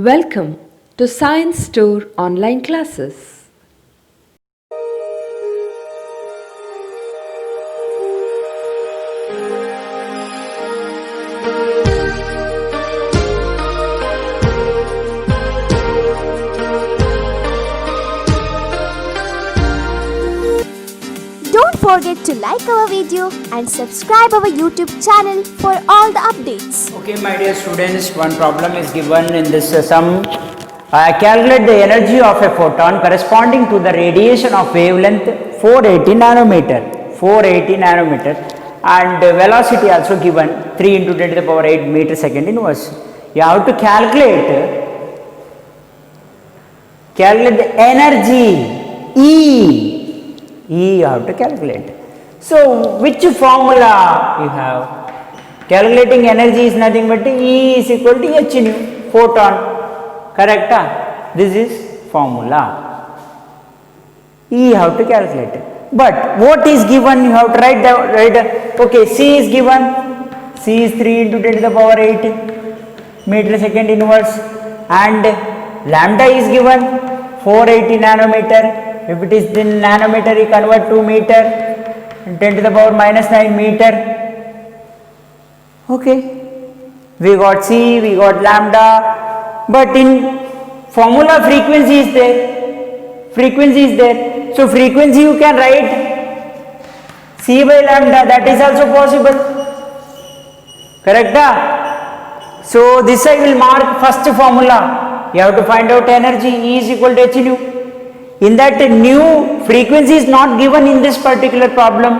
Welcome to Science Store online classes. Don't forget to like our video and subscribe our YouTube channel for all the updates. Okay, my dear students, one problem is given in this sum. Calculate the energy of a photon corresponding to the radiation of wavelength 480 nanometer. 480 nanometer, and velocity also given 3 into 10 to the power 8 meter second inverse. You have to calculate the energy E. You have to calculate. So, which formula you have? Calculating energy is nothing but E is equal to h nu, photon. Correct? This is formula. E you have to calculate. But what is given? You have to write down. Okay, C is given. C is 3 into 10 to the power 8 meter second inverse, and lambda is given 480 nanometer. If it is in nanometer, you convert to meter, 10 to the power minus 9 meter. Okay, we got C, we got lambda, but in formula frequency is there. Frequency is there. So frequency you can write C by lambda, that is also possible. Correct? So this I will mark first formula. You have to find out energy. E is equal to h nu. In that new frequency is not given in this particular problem.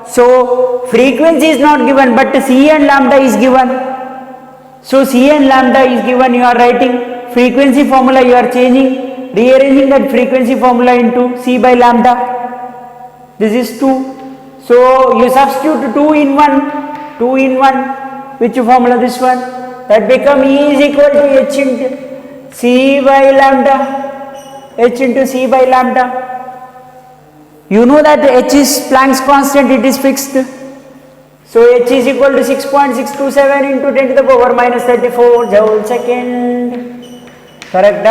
So frequency is not given, but C and lambda is given. So C and lambda is given, you are writing frequency formula, you are changing, rearranging that frequency formula into C by lambda. This is 2. So you substitute 2 in 1, 2 in 1. Which formula? This one. That become E is equal to h into C by lambda. H into C by lambda. You know that h is Planck's constant, it is fixed. So h is equal to 6.627 into 10 to the power minus 34 joule second. Correct?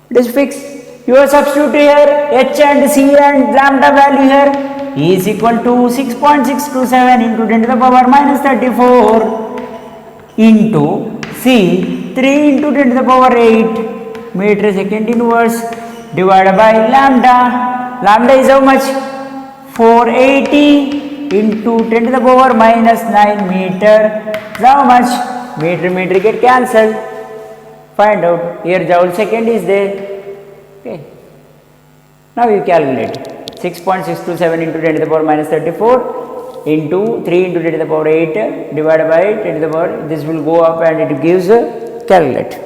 It is fixed. You are substitute here h and C and lambda value here. E is equal to 6.627 into 10 to the power minus 34 into C 3 into 10 to the power 8 meter second inverse divided by lambda. Lambda is how much? 480 into 10 to the power minus 9 meter. How much? Meter get cancelled. Find out. Here joule second is there. Okay. Now you calculate. 6.627 into 10 to the power minus 34 into 3 into 10 to the power 8 divided by 10 to the power. This will go up and it gives a calculator.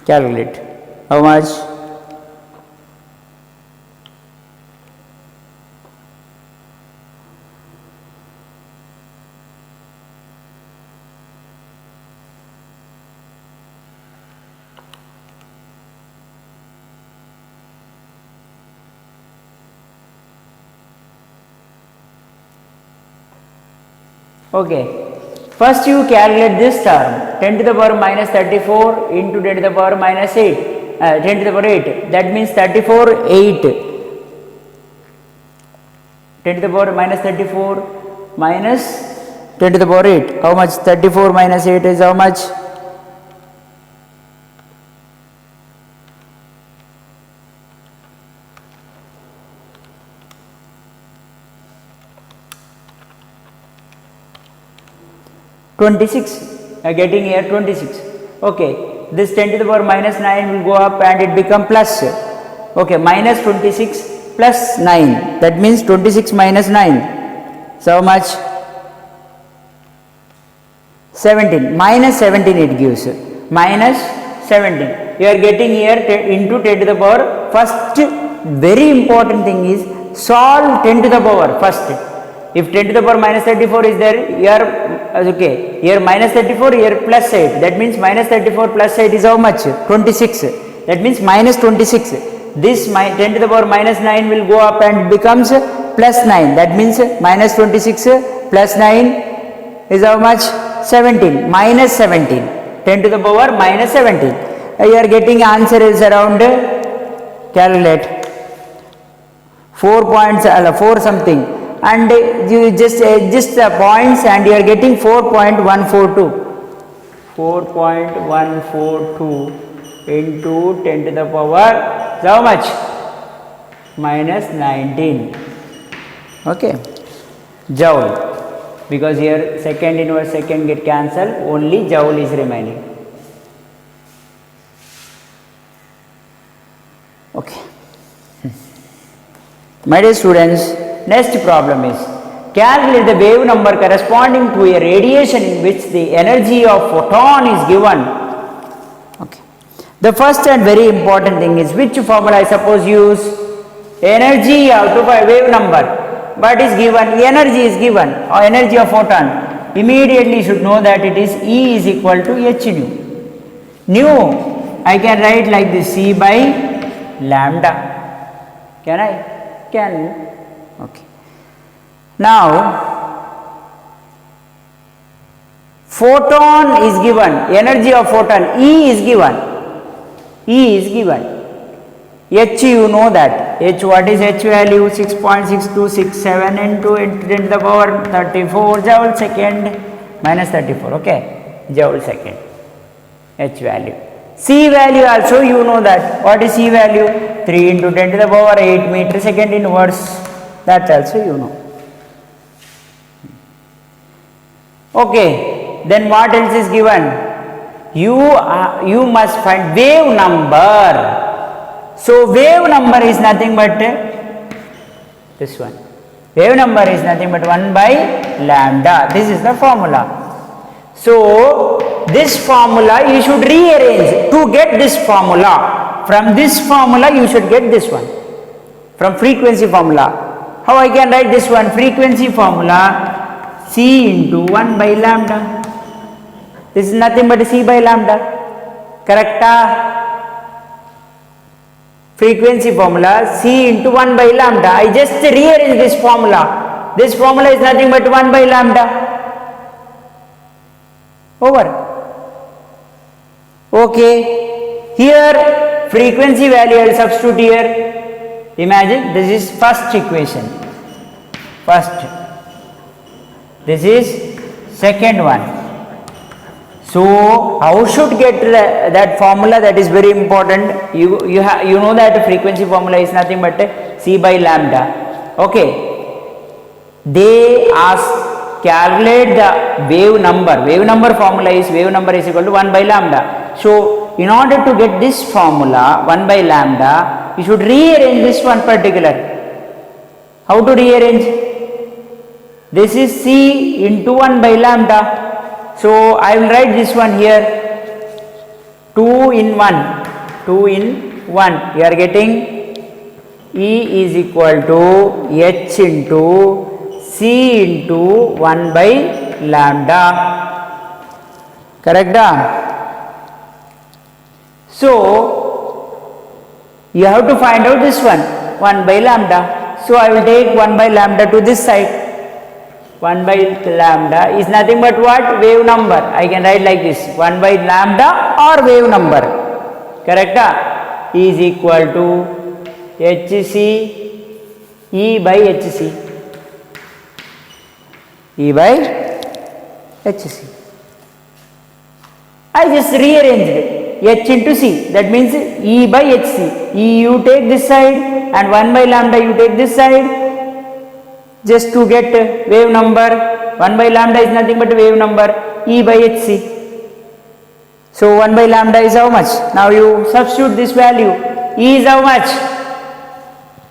Calculate. How much? Okay. First you calculate this term, 10 to the power minus 34 into 10 to the power minus 8, 10 to the power 8, that means 34, 8, 10 to the power minus 34 minus 10 to the power 8, how much? 34 minus 8 is how much? Getting here 26. Okay, this 10 to the power minus 9 will go up and it become plus. Okay, minus 26 plus 9, that means 26 minus 9. So how much? 17. Minus 17 it gives. Minus 17. You are getting here into 10 to the power. First very important thing is solve 10 to the power first. If 10 to the power minus 34 is there, here, okay, here minus 34, here plus 8. That means minus 34 plus 8 is how much? 26. That means minus 26. This 10 to the power minus 9 will go up and becomes plus 9. That means minus 26 plus 9 is how much? 17. Minus 17. 10 to the power minus 17. You are getting answer is around, calculate, 4 points, 4 something, and you just adjust the points and you are getting 4.142. 4.142 into 10 to the power, so how much? Minus 19. Okay, joule, because here second inverse second get cancelled, only joule is remaining. Okay. My dear students, next problem is calculate the wave number corresponding to a radiation in which the energy of photon is given. Okay. The first and very important thing is which formula I suppose use? Energy of the wave number, but is given, energy is given, or energy of photon. Immediately you should know that it is E is equal to h nu. Nu I can write like this, C by lambda. Can I? Can. Okay. Now photon is given, energy of photon E is given. E is given. H you know that. H, what is H value? 6.6267 into 10 to the power 34 joule second minus 34. Okay. Joule second. H value. C value also you know that. What is C value? 3 into 10 to the power 8 meter second inverse. That also you know. Okay. Then what else is given? You must find wave number. So wave number is nothing but this one. Wave number is nothing but 1 by lambda. This is the formula. So this formula you should rearrange to get this formula. From this formula you should get this one. From frequency formula. How I can write this one? Frequency formula C into 1 by lambda. This is nothing but C by lambda. Correct? Frequency formula C into 1 by lambda. I just rearrange this formula. This formula is nothing but 1 by lambda. Over. Okay. Here frequency value I will substitute here. Imagine this is first equation. First. This is second one. So how should get that formula? That is very important. You know that the frequency formula is nothing but C by lambda. Okay. They ask calculate the wave number. Wave number formula is wave number is equal to 1 by lambda. So in order to get this formula 1 by lambda, you should rearrange this one particular. How to rearrange? This is C into 1 by lambda. So I will write this one here, 2 in 1, 2 in 1. You are getting E is equal to H into C into 1 by lambda. Correct? So you have to find out this one, 1 by lambda. So I will take 1 by lambda to this side. 1 by lambda is nothing but what? Wave number. I can write like this, 1 by lambda or wave number. Correct? Is equal to Hc E by Hc. E by Hc. I just rearranged it. H into C. That means E by Hc. E you take this side and 1 by lambda you take this side. Just to get wave number, 1 by lambda is nothing but wave number E by Hc. So 1 by lambda is how much? Now you substitute this value. E is how much?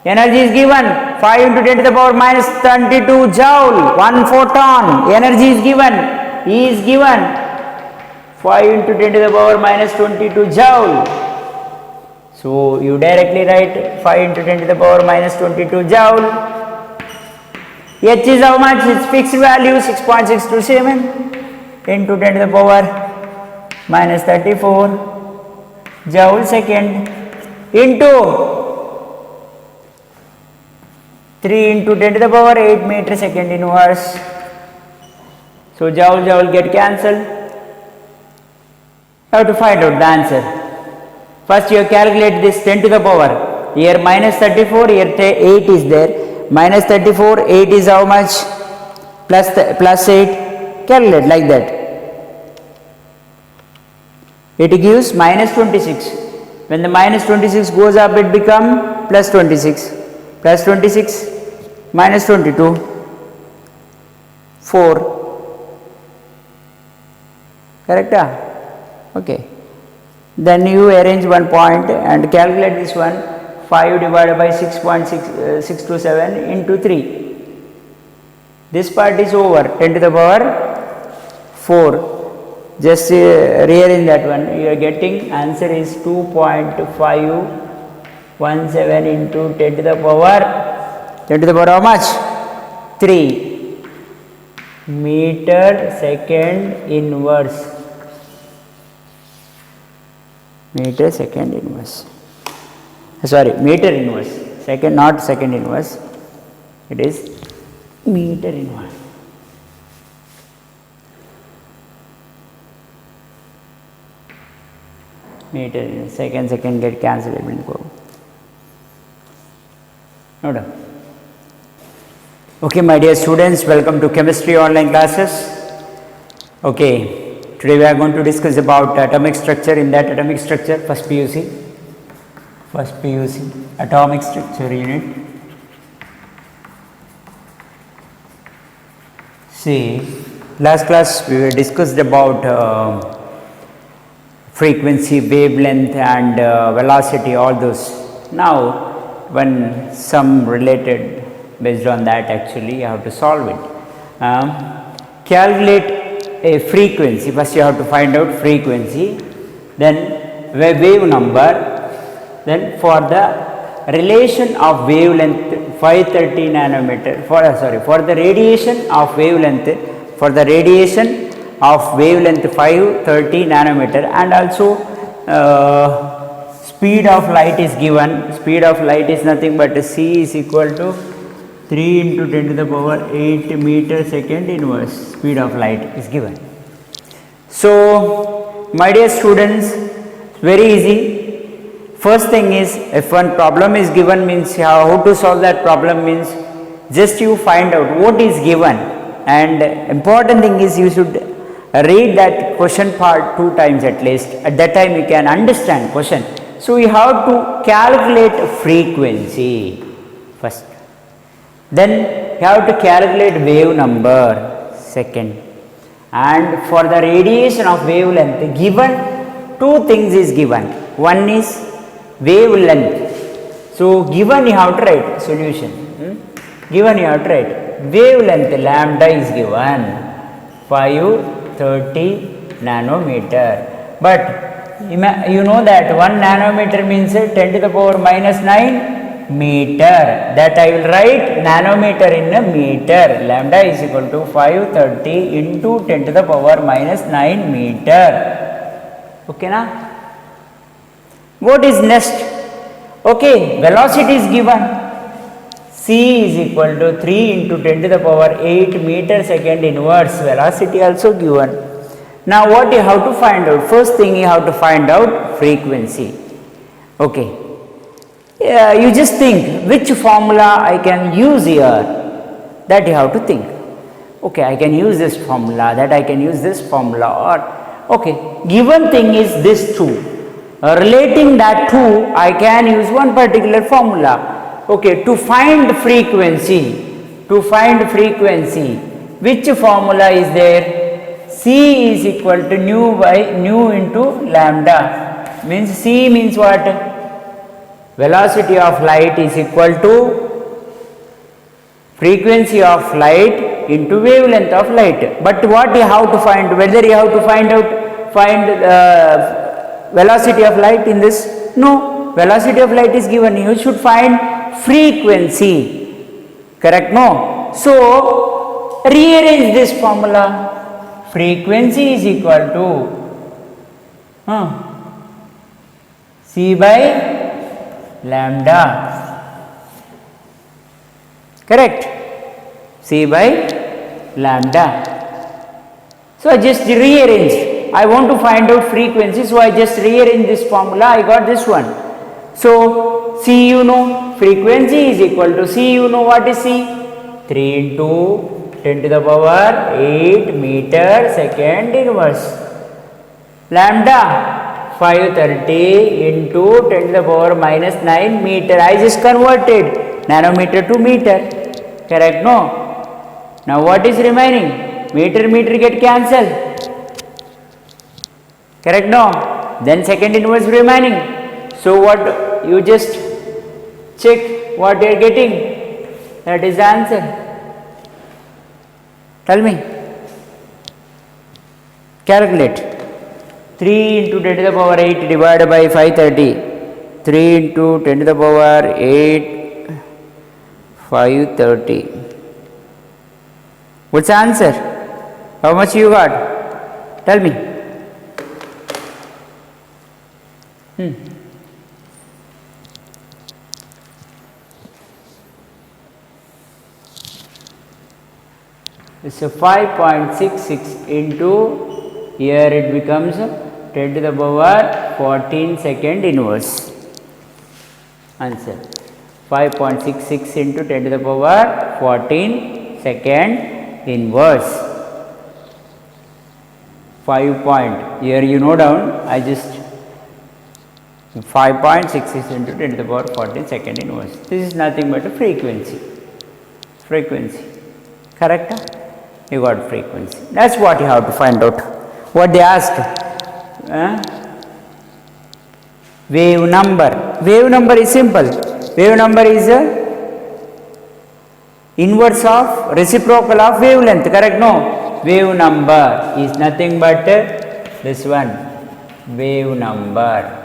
Energy is given 5 into 10 to the power minus 22 joule, 1 photon. Energy is given, E is given 5 into 10 to the power minus 22 joule. So you directly write 5 into 10 to the power minus 22 joule H is how much? Its fixed value 6.627 into 10 to the power minus 34 joule second into 3 into 10 to the power 8 meter second inverse. So joule get cancelled. Have to find out the answer. First you calculate this 10 to the power. Here minus 34, here 8 is there. Minus 34, 8 is how much? Plus 8. Calculate like that. It gives minus 26. When the minus 26 goes up, it become plus 26. Plus 26 minus 22. 4. Correct? Okay. Then you arrange one point and calculate this one. 5 divided by 6.627 into 3. This part is over. 10 to the power 4. Just rearrange that one. You are getting answer is 2.517 into 10 to the power. 10 to the power how much? 3 meter second inverse. Meter second inverse. Sorry, meter inverse. Second, not second inverse. It is meter inverse. Meter inverse. Second get cancelled. It will go. No doubt. Okay, my dear students, welcome to chemistry online classes. Okay. Today we are going to discuss about atomic structure. In that atomic structure, first PUC, atomic structure unit. See, last class we discussed about frequency, wavelength and velocity, all those. Now, when some related based on that, actually you have to solve it. Calculate a frequency. First you have to find out frequency, then wave number, then for the relation of wavelength 530 nanometer, for the radiation of wavelength, 530 nanometer, and also speed of light is given. Speed of light is nothing but c is equal to 3 into 10 to the power 8 meter second inverse. Speed of light is given. So, my dear students, very easy. First thing is, if one problem is given, means how to solve that problem, means just you find out what is given, and important thing is you should read that question part 2 times at least. At that time you can understand question. So, you have to calculate frequency first. Then you have to calculate wave number second, and for the radiation of wavelength given, 2 things is given. One is wavelength. So given you have to write solution. Given you have to write wavelength lambda is given 530 nanometer. But you know that 1 nanometer means 10 to the power minus 9 meter. That I will write nanometer in a meter. Lambda is equal to 530 into 10 to the power minus 9 meter. Okay na? What is next? Okay, velocity is given. C is equal to 3 into 10 to the power 8 meter second inverse. Velocity also given. Now what you have to find out? First thing you have to find out frequency. Okay. You just think which formula I can use here. That you have to think. Okay, I can use this formula, that I can use this formula, or okay, given thing is this two. Relating that two, I can use one particular formula. Okay, to find frequency, which formula is there? C is equal to nu into lambda. Means C means what? Velocity of light is equal to frequency of light into wavelength of light. But what you have to find? Whether you have to find velocity of light in this? No, velocity of light is given. You should find frequency. Correct? No. So rearrange this formula. Frequency is equal to C by lambda. Correct? C by lambda. So I just rearrange. I want to find out frequency, so I just rearrange this formula. I got this one. So C you know, frequency is equal to C, you know what is C? 3 into 10 to the power 8 meter second inverse. Lambda 530 into 10 to the power minus 9 meter. I just converted nanometer to meter. Correct? No? Now what is remaining? Meter get cancelled. Correct? No? Then second inverse remaining. So what you just check what you are getting. That is the answer. Tell me. Calculate. 3 into 10 to the power 8 divided by 530. 3 into 10 to the power 8, 530. What's the answer? How much you got? Tell me. It's a 5.66 into, here it becomes 10 to the power 14 second inverse. Answer 5.66 into 10 to the power 14 second inverse. 5 point, here you know down, I just 5.66 into 10 to the power 14 second inverse. This is nothing but a frequency. Frequency. Correct? You got frequency. That's what you have to find out. What they ask? Wave number. Wave number is simple. Wave number is inverse of reciprocal of wavelength. Correct? No. Wave number is nothing but this one. Wave number.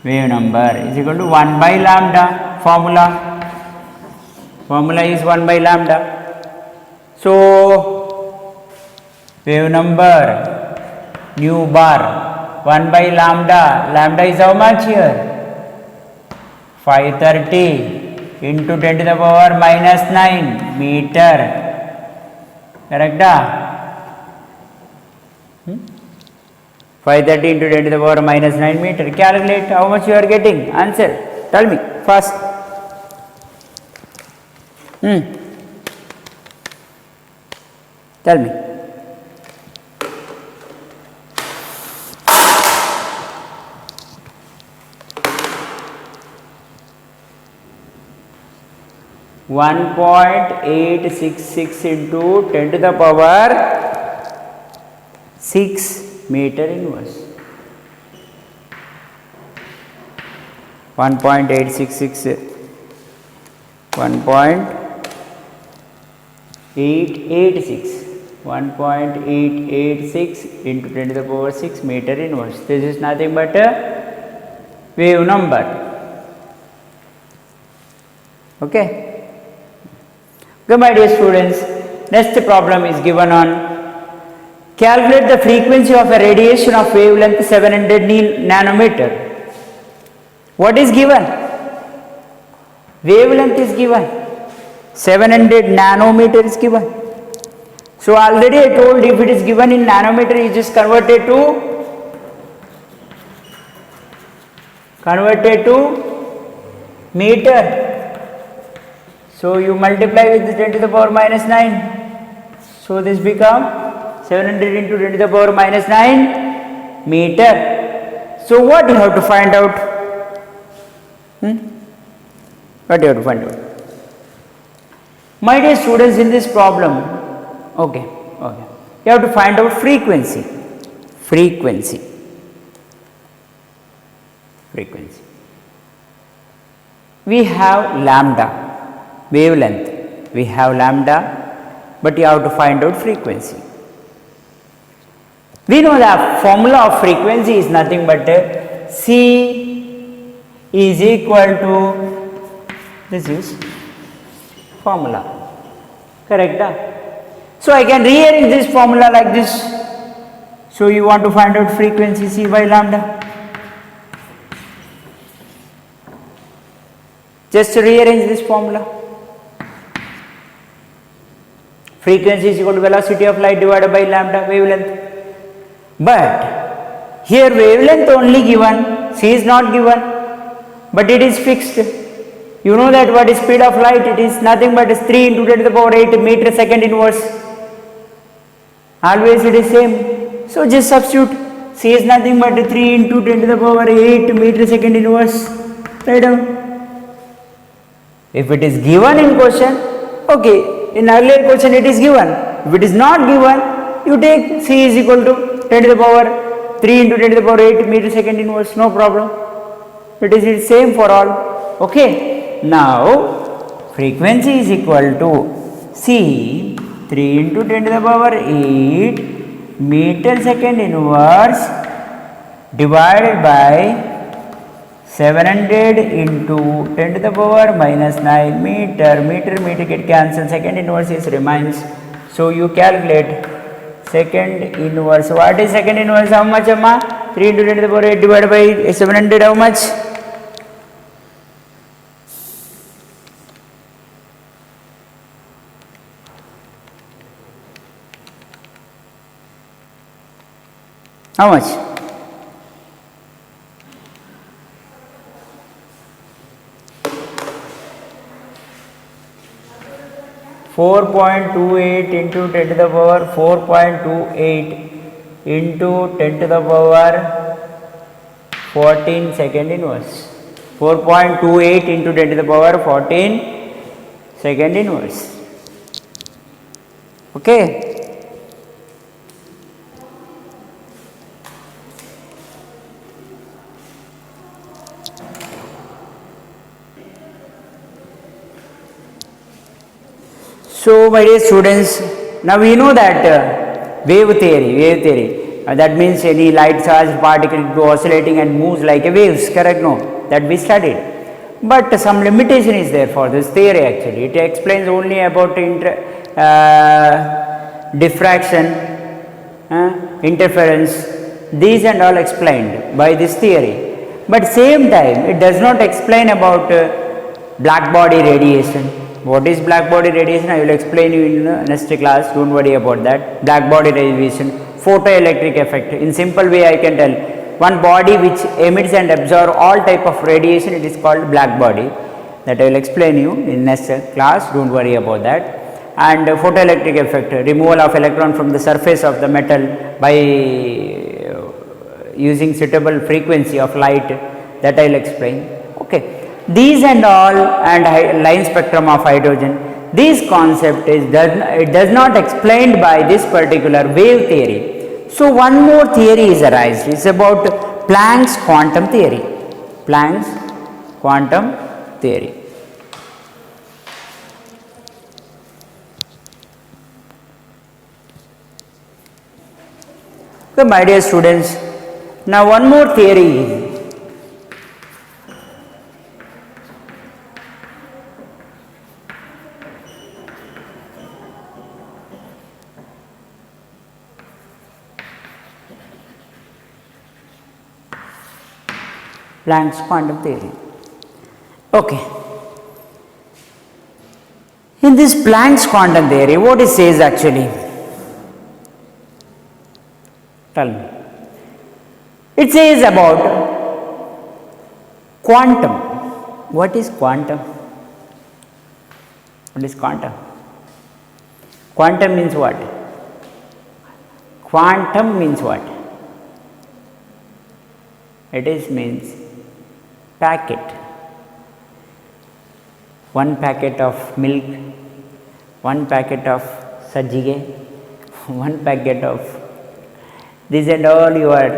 Wave number is equal to 1 by lambda. Formula is 1 by lambda. So wave number nu bar 1 by lambda. Lambda is how much here? 530 into 10 to the power minus 9 meter. Correct? 530 into 10 to the power minus 9 meter. Calculate how much you are getting. Answer. Tell me first. Tell me. One 1.866 into 10 to the power 6 meter inverse. 1.866 1.886 into 10 to the power 6 meter inverse. This is nothing but a wave number. Okay. Okay, my dear students, next problem is given on calculate the frequency of a radiation of wavelength 700 nanometer. What is given? Wavelength is given. 700 nanometer is given. So already I told, if it is given in nanometer, you just convert it to meter. So you multiply with the 10 to the power minus 9. So this becomes 700 into 10 to the power minus 9 meter. So what you have to find out? What you have to find out? My dear students, in this problem, okay, you have to find out frequency. We have lambda, wavelength. We have lambda, but you have to find out frequency. We know the formula of frequency is nothing but C is equal to, this is formula, correct? So I can rearrange this formula like this. So you want to find out frequency C by lambda. Just rearrange this formula. Frequency is equal to velocity of light divided by lambda, wavelength. But here wavelength only given, C is not given, but it is fixed. You know that what is speed of light? It is nothing but 3 into 10 to the power 8 meter second inverse. Always it is same. So just substitute. C is nothing but 3 into 10 to the power 8 meter second inverse. Write down. If it is given in question, okay. In earlier question it is given. If it is not given, you take C is equal to 10 to the power 3 into 10 to the power 8 meter second inverse, no problem. It is same for all. Okay. Now frequency is equal to C 3 into 10 to the power 8 meter second inverse divided by 700 into 10 to the power minus 9 meter get cancelled, second inverse is remains. So you calculate second inverse. What is second inverse? How much, amma? 3 into 10 to the power 8 divided by 700, how much? How much? 4.28 into 10 to the power 4.28 into 10 to the power 14 second inverse. 4.28 into 10 to the power 14 second inverse. Okay. So my dear students, now we know that wave theory, that means any light charged particle go oscillating and moves like a waves, correct? No, that we studied. But some limitation is there for this theory actually. It explains only about diffraction, interference, these and all explained by this theory. But same time it does not explain about black body radiation. What is black body radiation? I will explain you in the next class, don't worry about that. Black body radiation, photoelectric effect. In simple way I can tell, one body which emits and absorbs all type of radiation, it is called black body. That I will explain you in next class, don't worry about that. And photoelectric effect, removal of electron from the surface of the metal by using suitable frequency of light, that I will explain. Okay. These and all, and line spectrum of hydrogen, this concept is it does not explained by this particular wave theory. So one more theory is arised, it's about Planck's quantum theory. Planck's quantum theory. So my dear students, now one more theory is Planck's quantum theory. Okay. In this Planck's quantum theory, what it says actually? Tell me. It says about quantum. What is quantum? What is quantum? Quantum means what? Quantum means what? It is means packet. One packet of milk, one packet of sajjige, one packet of this and all your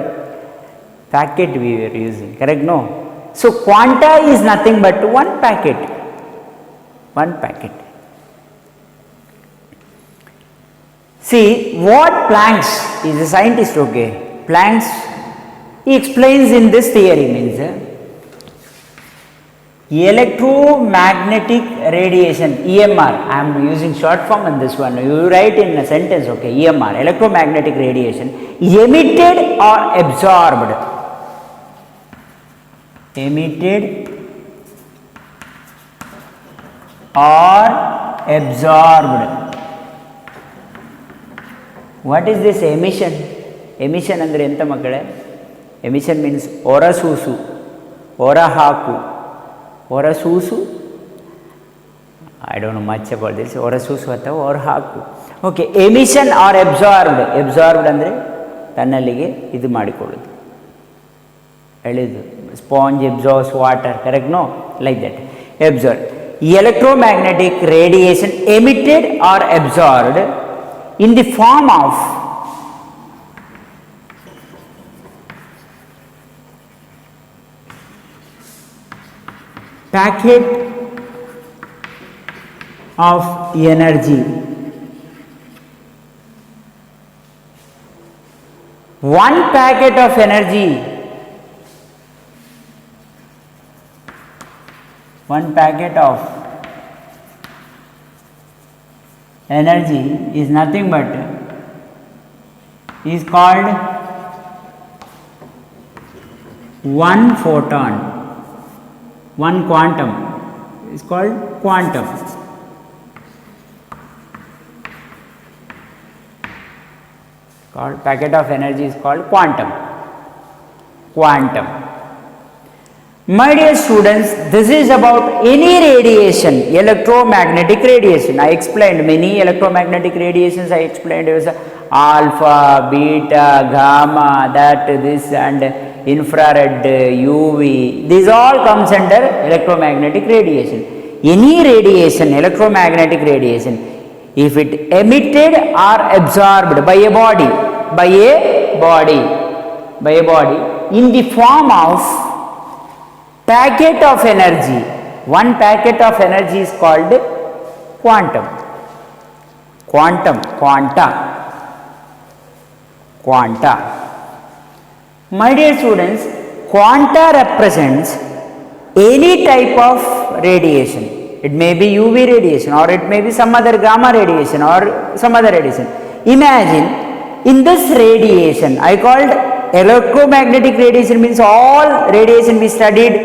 packet we were using, correct? No. So quanta is nothing but one packet. One packet. See what Planck's is a scientist, okay. Planck's, he explains in this theory means electromagnetic radiation, EMR, I am using short form in this one, you write in a sentence, okay, EMR, electromagnetic radiation, emitted or absorbed, emitted or absorbed. What is this emission? Emission ಅಂದರೆ ಎಂತ ಮಕ್ಕಳೇ? Emission means ಹೊರಸೂಸು, ಹೊರಹಾಕು, ಹೊರಸೂಸು. I don't know much about this. ಹೊರಸೂಸು ಅಥವಾ ಹೊರಹಾಕು. Okay, emission or absorbed. Absorbed ಅಂದರೆ ತನ್ನಲ್ಲಿಗೆ ಇದು ಮಾಡಿಕೊಳ್ಳೋದು, ಎಳೆದು. Sponge absorbs water, correct? No, like that. Absorb. Electromagnetic radiation emitted or absorbed in the form of packet of energy. One packet of energy, one packet of energy is nothing but is called one photon, one quantum is called quantum. Called packet of energy is called quantum. Quantum. My dear students, this is about any radiation, electromagnetic radiation. I explained many electromagnetic radiations. I explained it was alpha, beta, gamma, that, this, and infrared, UV. These all comes under electromagnetic radiation. Any radiation, electromagnetic radiation, if it emitted or absorbed by a body, in the form of packet of energy, one packet of energy is called quantum. Quantum, quanta. My dear students, quanta represents any type of radiation. It may be UV radiation, or it may be some other gamma radiation, or some other radiation. Imagine in this radiation, I called electromagnetic radiation, means all radiation we studied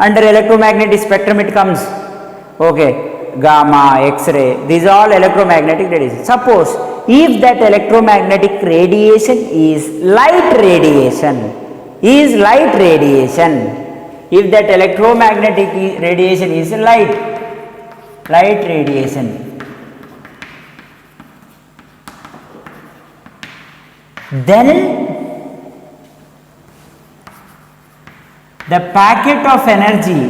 under electromagnetic spectrum it comes, okay, gamma, x-ray, these are all electromagnetic radiation. Suppose if that electromagnetic radiation is light radiation, if that electromagnetic radiation is light radiation, then the packet of energy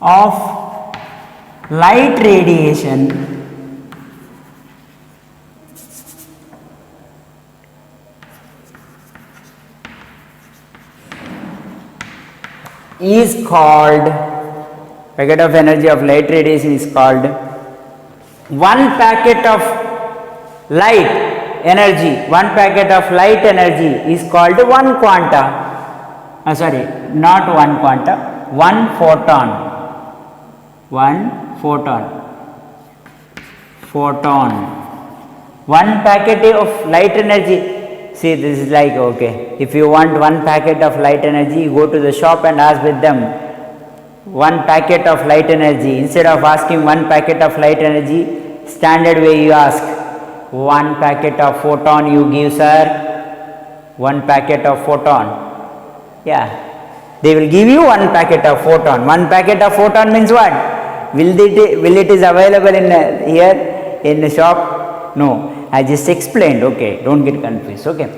of light radiation is called, packet of energy of light radiation is called, one packet of light energy, one packet of light energy is called one quanta, sorry, not one quanta, one photon, one packet of light energy. See, this is like, okay, if you want one packet of light energy, you go to the shop and ask with them one packet of light energy. Instead of asking one packet of light energy, standard way you ask one packet of photon, you give sir one packet of photon. Yeah, they will give you one packet of photon. One packet of photon means what? Will it is available in here in the shop? No, I just explained, okay, don't get confused, okay.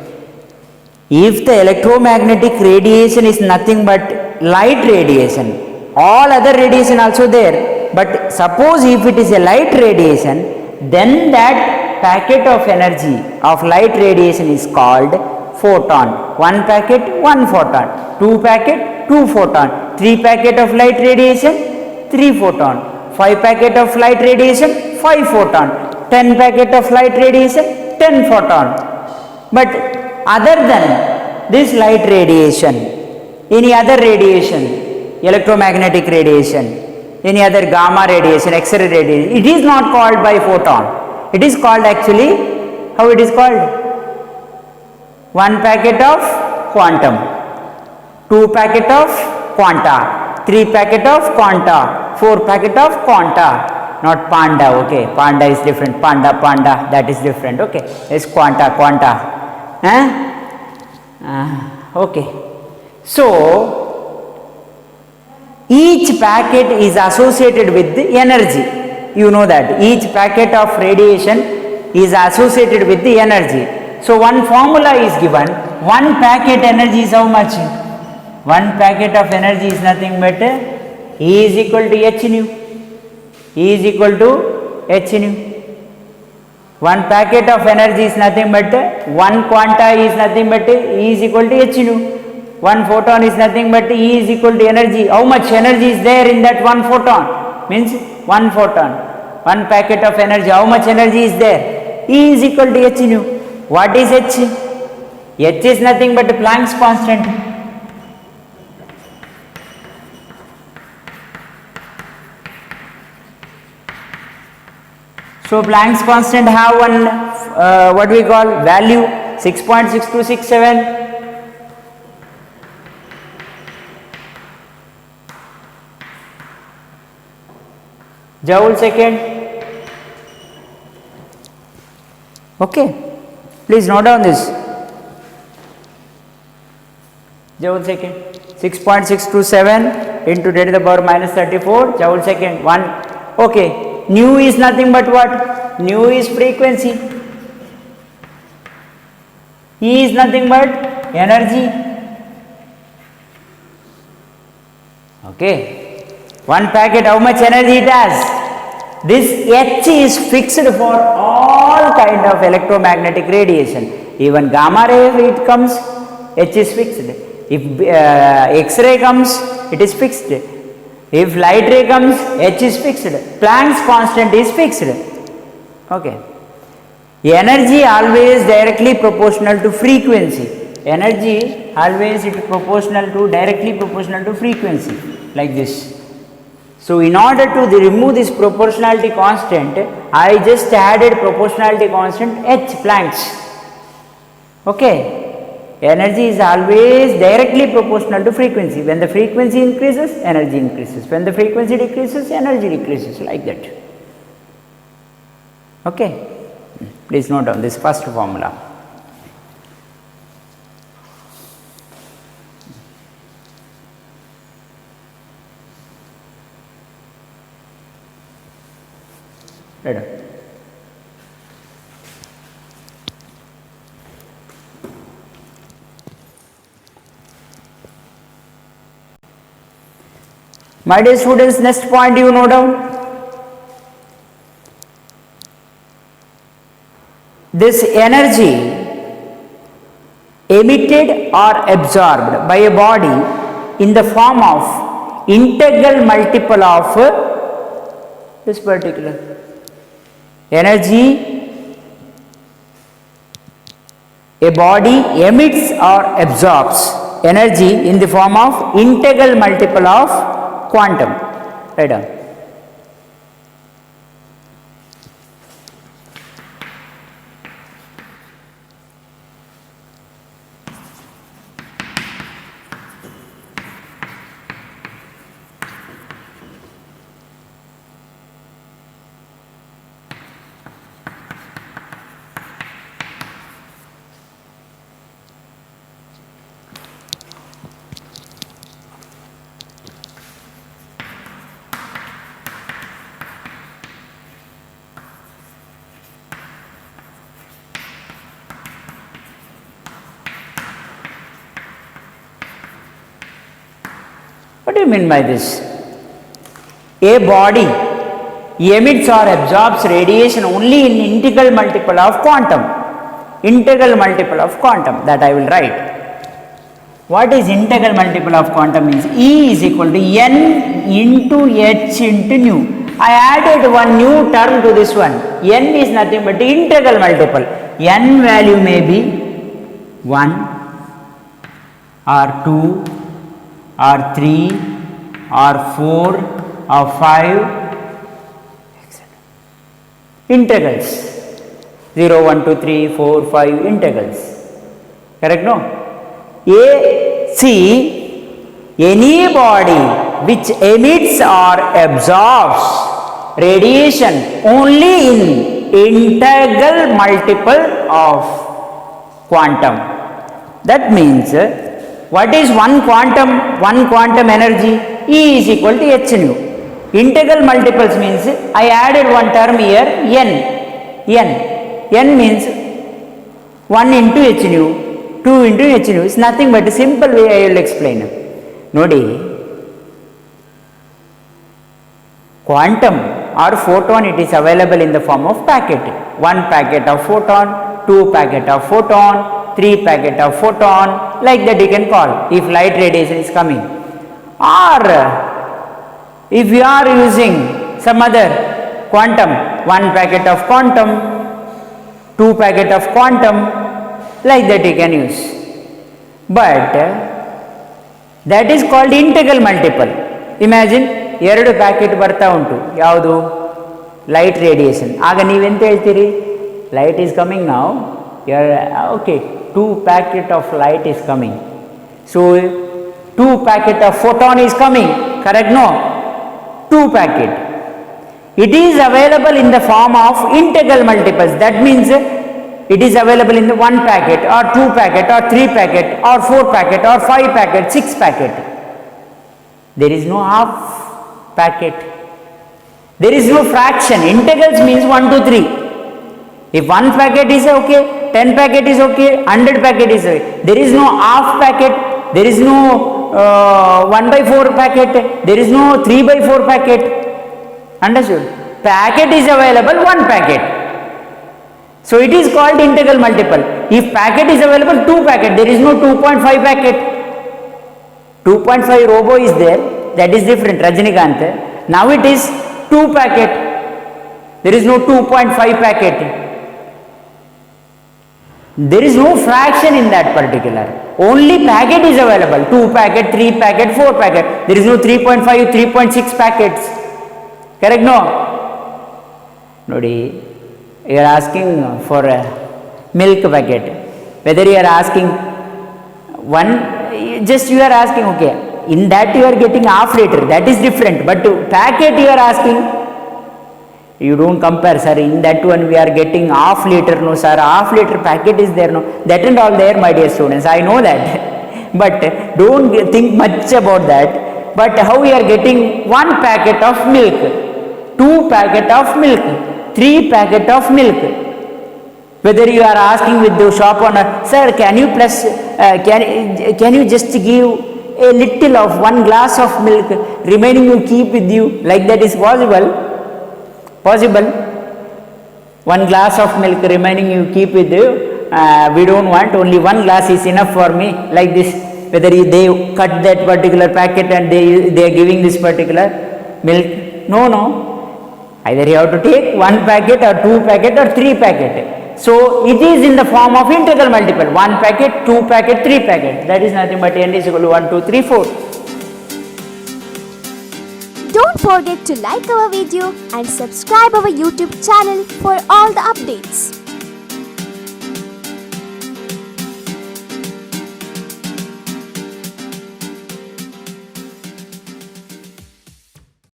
If the electromagnetic radiation is nothing but light radiation, all other radiation also there, but suppose if it is a light radiation, then that packet of energy of light radiation is called photon. One packet, one photon. Two packet, two photon. Three packet of light radiation, 3 photon. 5 packet of light radiation, 5 photon. 10 packet of light radiation, 10 photon. But other than this light radiation, any other radiation, electromagnetic radiation, any other gamma radiation, X-ray radiation, it is not called by photon. It is called actually, how it is called? 1 packet of quantum, 2 packet of quanta, 3 packet of quanta, 4 packet of quanta. Not panda, okay, panda is different, panda, that is different, okay, it's quanta, okay. So, each packet is associated with the energy, you know that, each packet of radiation is associated with the energy. So, one formula is given, one packet energy is how much? One packet of energy is nothing but E is equal to h nu. E is equal to h nu. One packet of energy is nothing but, one quanta is nothing but E is equal to h nu. One photon is nothing but E is equal to energy. How much energy is there in that one photon? Means one photon. One packet of energy, how much energy is there? E is equal to h nu. What is h? H is nothing but Planck's constant. So Planck's constant have one what we call value 6.6267. Joule second. Okay, please note down this. Joule second, 6.627 into 10 to the power minus 34 joule second 1. Okay. Nu is nothing but what? Nu is frequency. E is nothing but energy. Okay. One packet, how much energy it has? This H is fixed for all kind of electromagnetic radiation. Even gamma ray it comes, H is fixed. If X-ray comes, it is fixed. If light ray comes, H is fixed. Planck's constant is fixed. Okay. Energy always directly proportional to frequency. Energy always it proportional to directly proportional to frequency, like this. So in order to remove this proportionality constant, I just added proportionality constant H, Planck's. Okay. Energy is always directly proportional to frequency. When the frequency increases, energy increases. When the frequency decreases, energy decreases, like that. Okay. Please note down this first formula. Right. My dear students, next point you note down. This energy emitted or absorbed by a body in the form of integral multiple of this particular energy a body emits or absorbs energy in the form of integral multiple of quantum. Write down. What do you mean by this? A body emits or absorbs radiation only in integral multiple of quantum. Integral multiple of quantum, that I will write. What is integral multiple of quantum means? E is equal to n into h into nu. I added one new term to this one. N is nothing but the integral multiple. N value may be 1 or 2 or 3 or 4 or 5, etc. Integrals. 0, 1, 2, 3, 4, 5 integrals. Correct, no? Any body which emits or absorbs radiation only in integral multiple of quantum. That means what is one quantum energy? E is equal to h nu. Integral multiples means I added one term here, n means 1 into h nu, 2 into h nu. It's nothing but a simple way I will explain. Nodi, quantum or photon, it is available in the form of packet. 1 packet of photon, 2 packet of photon, 3 packet of photon, like that you can call if light radiation is coming. Or if you are using some other quantum, 1 packet of quantum, 2 packet of quantum, like that you can use. But that is called integral multiple. Imagine 2 packet ಬರ್ತಾ ಉಂಟು, ಯಾವುದು? Light radiation. ಆಗ ನೀವೆಂತ ಹೇಳ್ತೀರಿ? Light is coming now, okay, 2 packet of light is coming, so 2 packet of photon is coming, correct? No, 2 packet. It is available in the form of integral multiples. That means it is available in the 1 packet or 2 packet or 3 packet or 4 packet or 5 packet, 6 packet. There is no half packet. There is no fraction. Integrals means 1, 2, 3. If 1 packet is okay, 10 packet is okay, 100 packet is okay. There is no half packet. There is no 1/4 packet. There is no 3/4 packet. Understood? Packet is available 1 packet. So it is called integral multiple. If packet is available 2 packet, there is no 2.5 packet. 2.5 robo is there, that is different, Rajinikanth. Now it is 2 packet. There is no 2.5 packet. There is no fraction in that particular. Only packet is available. 2 packet, 3 packet, 4 packet. There is no 3.5, 3.6 packets. Correct? No? Nodi, you are asking for a milk packet. Whether you are asking one, just you are asking, okay, in that you are getting half liter, that is different. But to packet you are asking, you don't compare, sir. In that one we are getting half liter, no sir, half liter packet is there, no. That and all there, my dear students, I know that. But don't think much about that. But how we are getting 1 packet of milk, 2 packet of milk, 3 packet of milk. Whether you are asking with the shop owner, sir, can you plus, can you just give a little of 1 glass of milk, remaining you keep with you, like that is possible? Possible? 1 glass of milk, remaining you keep with you. We don't want, only 1 glass is enough for me, like this. Whether they cut that particular packet and they are giving this particular milk. No. Either you have to take 1 packet or 2 packet or 3 packet. So it is in the form of integral multiple. 1 packet, 2 packet, 3 packet. That is nothing but n is equal to 1, 2, 3, 4. Don't forget to like our video and subscribe our YouTube channel for all the updates.